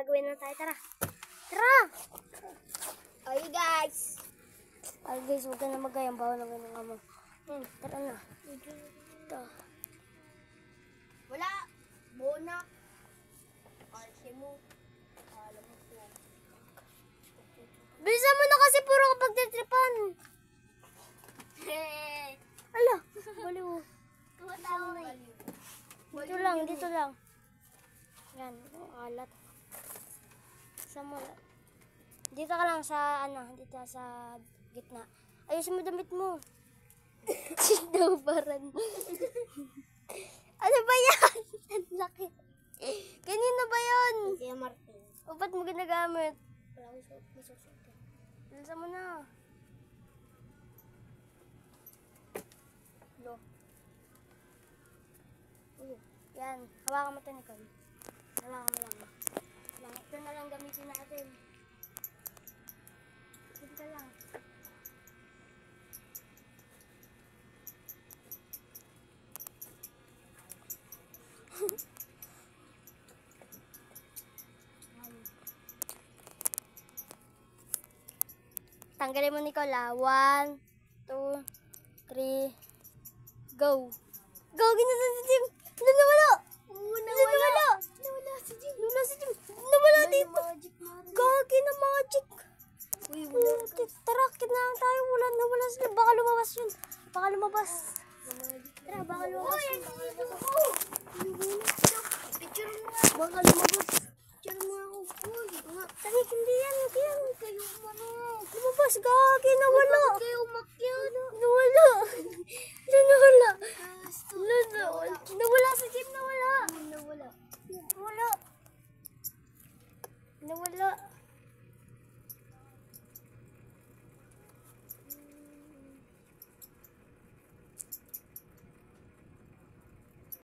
gagawin na tayo. Tara. Tara! Okay guys. Ay guys, huwag ka na magayang bawa ng ganun ka mo. Tara na. Ito. Wala. Bona. Kasi mo. Alam mo po. Bilisan mo na kasi puro kapag titripan. Ala, baliw. Tumatawag na Dito lang, dito lang. Yan, alat. Sa mula. Dito ka lang sa, dito sa gitna. Ayusin mo damit mo. Sindabaran. Ano ba yan? Ang laki. Kanino ba yun? Kaya Martin. O ba't mo ginagamit? Wala ko susunod. Bilisan mo na. Lo. Yan. Hawakan mo ito, Nicole. Hawakan mo lang. Ito na lang gamitin natin. Ito lang. Tanggalin mo, Nicole. 1, 2, 3, go. Go, ginasan si Jim. Nawala. Nawala. Nawala si Jim. Nawala si Jim. Nawala dito. Magic Martin. Gagi na magic. Uy, wala. Tara, kinalang tayo. Nawala si Jim. Baka lumabas yun. Baka lumabas. Tara, baka lumabas yun. Picture mo nga. Baka lumabas. Picture mo ako. Uy, nga. Tangik, hindi yan. Hindi yan. Kayo ano. Lumabas, gagi. Nawala. Kayo umakyat. Nawala. Nawala. Gusto. Nawala si Jim. Nawala. Nawala. Nawala. Nawala.